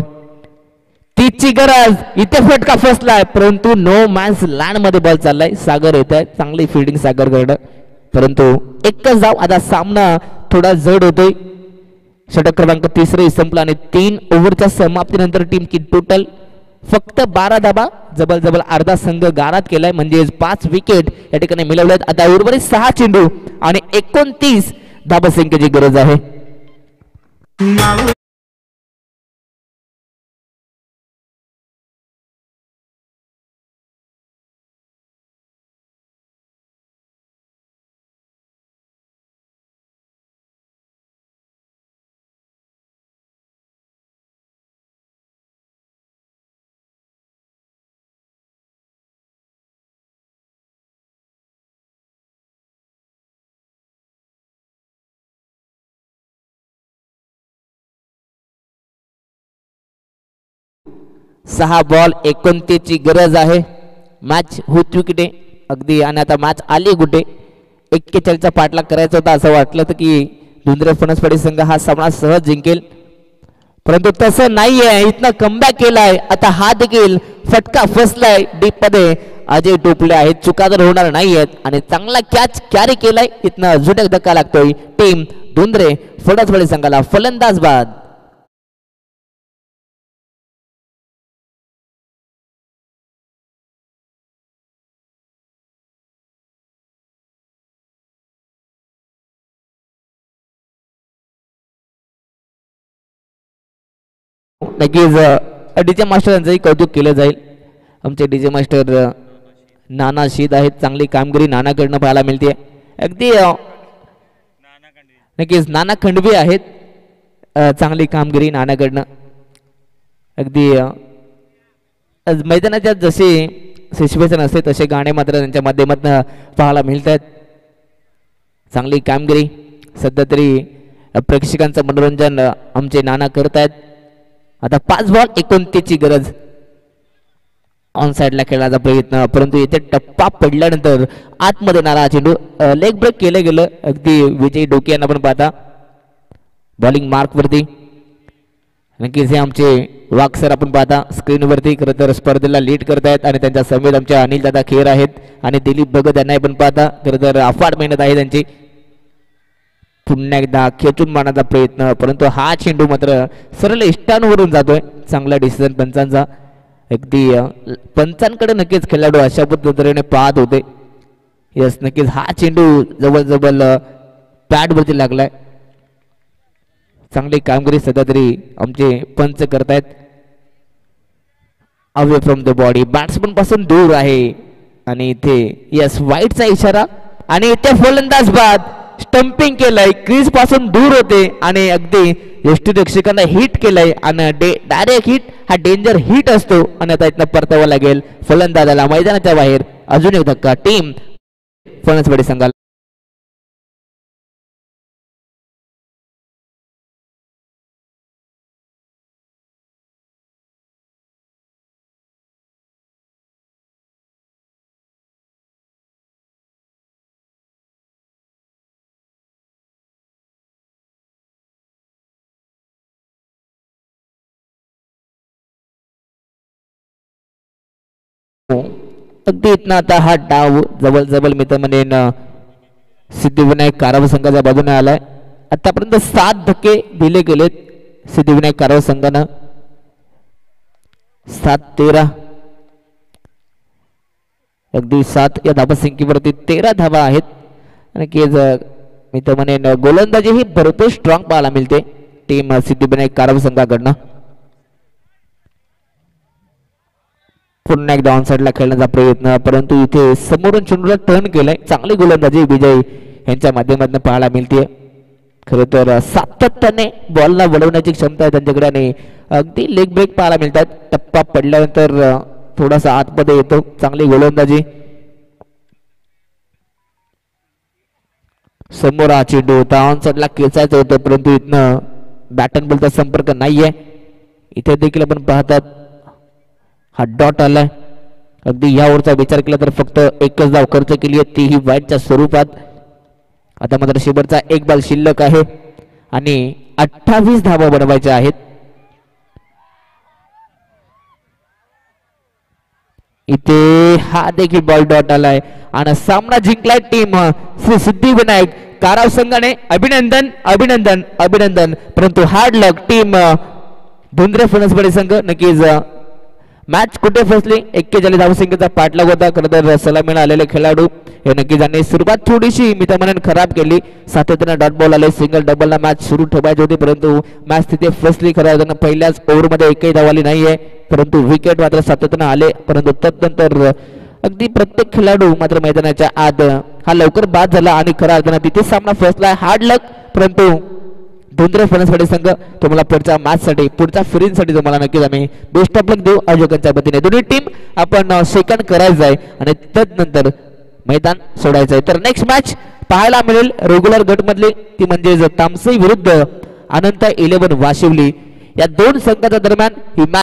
30 ची गरज. इथे फटका फसलाय, परंतु नो मॅन्स लँड मध्ये बॉल चाललाय. सागर येत आहे, चांगली फिल्डिंग सागर कडे, परंतु एकच धाव. आता सामना थोडा जड होतोय. षटक क्रमांक 3 संपला आणि 3 ओव्हरच्या समाप्तीनंतर टीम की टोटल फक्त 12 धाबा, जबल अर्धा संघ गारात केलाय, म्हणजे 5 विकेट या ठिकाणी मिळवल्यात. आता उर्वरित 6 चेंडू आणि 29 धाबसंख्येची गरज आहे. सहा बॉल 29 ची गरज आहे. मॅच होत विकेटे अगदी, आणि आता मॅच आली गुटे. 41चा पाठलाग करायचा होता, असं वाटलं होतं की धुंद्रे फणसवाडी संघ हा सामना सहज जिंकेल, परंतु तसं नाहीये, इथनं कमबॅक केलाय. आता हा देखील फटका फसलाय डीप मध्ये. अजय टोपले आहेत, चुका तर होणार नाहीयेत आणि चांगला कॅच कॅरी केलाय. इथनं अजून एक धक्का लागतोय. टीम धुंद्रे फलंदाज संघाला फलंदाज बाद. नक्कीच डीजे मास्टर यांचंही कौतुक केलं जाईल. आमचे डीजे मास्टर नाना शीद आहेत. चांगली कामगिरी नानाकडनं पाहायला मिळते. अगदी नक्कीच नाना खंडवी आहेत. चांगली कामगिरी नानाकडनं. अगदी मैदानाच्या जसे सिच्युएशन असते तसे गाणे मात्र त्यांच्या माध्यमातून पाहायला मिळत आहेत. चांगली कामगिरी. सध्या तरी प्रेक्षकांचं मनोरंजन आमचे नाना करत आहेत. आता 5 बॉल 29 ची गरज. ऑन साइडला खेळण्याचा प्रयत्न, परंतु इथे टप्पा पडल्यानंतर आतमध्ये नारा चेंडू लेग ब्रेक केलं गेलं. अगदी विजय डोके यांना पण पाहता बॉलिंग मार्क वरती. नक्कीच हे आमचे वाघ सर आपण पाहता स्क्रीनवरती. खरं तर स्पर्धेला लीड करतायत आणि त्यांच्या समेत आमचे अनिल दादा खेर आहेत आणि दिलीप भगत यांना पण पाहता. खरं तर अफाट मेहनत आहे त्यांची. पुन्हा एकदा खेचून मारण्याचा प्रयत्न, परंतु हा चेंडू मात्र सरळ इष्टांवरून जातोय. चांगला डिसिजन पंचांचा. अगदी पंचांकडे नक्कीच खेळाडू अशा पद्धतीने पाहत होते. यस, नक्कीच हा चेंडू जवळजवळ पॅडवरती लागलाय. चांगली कामगिरी सध्या तरी आमचे पंच करतायत. Away from the body, batsman पासून दूर आहे आणि इथे यस वाईटचा इशारा आणि इथे फलंदाज बाद. स्टंपिंग केलंय, क्रीज पासून दूर होते आणि अगदी यष्टीरक्षकांना हिट केलंय आणि डायरेक्ट हिट हा डेंजर हिट असतो आणि आता इथनं परतावा लागेल फलंदाजाला मैदानाच्या बाहेर. अजून एक धक्का. टीम फणसवाडी संघाला अगदी इथनं आता हा डाव जवळ मी तर म्हणेन सिद्धिविनायक कारव संघाच्या बाजूने आलाय. आतापर्यंत 7 धक्के दिले गेलेत सिद्धिविनायक कारव संघानं. 7-13 अगदी 7 या धावसंख्येवरती 13 धावा आहेत. आणि मी तर म्हणेन गोलंदाजी ही भरपूर स्ट्रॉंग पाहायला मिळते टीम सिद्धिविनायक कारव संघाकडनं. पुन्हा एकदा ऑन साइडला खेळण्याचा प्रयत्न, परंतु इथे समोरून चेंडूला टर्न केलाय. चांगली गोलंदाजी विजय यांच्या माध्यमातून पाहायला मिळते. खरं तर सातत्याने बॉलला वळवण्याची क्षमता आहे त्यांच्याकडे आणि अगदी लेग ब्रेक पाहायला मिळतात. टप्पा पडल्यानंतर थोडासा आतमध्ये येतो. चांगली गोलंदाजी. समोर हा चेंडू होता, ऑन साइडला खेचायचं होतं, परंतु इथनं बॅट अँड बॉलचा संपर्क नाहीये. इथे देखील आपण पाहतात हा डॉट आलाय. अगदी या ओव्हरचा विचार केला तर फक्त एकच धाव खर्च केली आहे, तीही वाईटच्या स्वरूपात. आता मात्र शेवटचा 1 बॉल शिल्लक आहे आणि 28 धावा बनवायच्या आहेत. इथे हा देखील बॉल डॉट आलाय आणि सामना जिंकलाय टीम श्री सिद्धिविनायक कारव संघाने. अभिनंदन अभिनंदन अभिनंदन. परंतु हार्ड लक टीम धुंद्रे फणसवाडी संघ. नक्कीच मॅच कुठे फसली. 41 धावसंख्येचा पाठलाग होता. खरं तर सलामीला आलेले खेळाडू हे नक्कीच त्यांनी सुरुवात थोडीशी मी तर म्हणेन खराब केली. सातत्यानं डॉट बॉल आले. सिंगल डबलला मॅच सुरू ठेवायची होती, परंतु मॅच तिथे फसली. खरं अर्थानं पहिल्याच ओव्हरमध्ये एकही धाव आली नाहीये, परंतु विकेट मात्र सातत्यानं आले. परंतु तदनंतर अगदी प्रत्येक खेळाडू मात्र मैदानाच्या आत हा लवकर बाद झाला आणि खऱ्या अर्थानं तिथे सामना फसला. हार्ड लक. परंतु धुंद्रे फणसवाडी संघ तुम्हाला पुढच्या मॅच साठी पुढच्या फिरींसाठी तुम्हाला नक्कीच आम्ही बेस्ट ऑफ लक देऊ आयोजकांच्या वतीने. दोन्ही टीम आपण सेकंड करायचं आहे आणि तदनंतर मैदान सोडायचं आहे. तर नेक्स्ट मॅच पाहायला मिळेल रेग्युलर गट मधली, ती म्हणजे तामसई विरुद्ध अनंत 11 वाशिवली. या दोन संघाच्या दरम्यान ही मॅच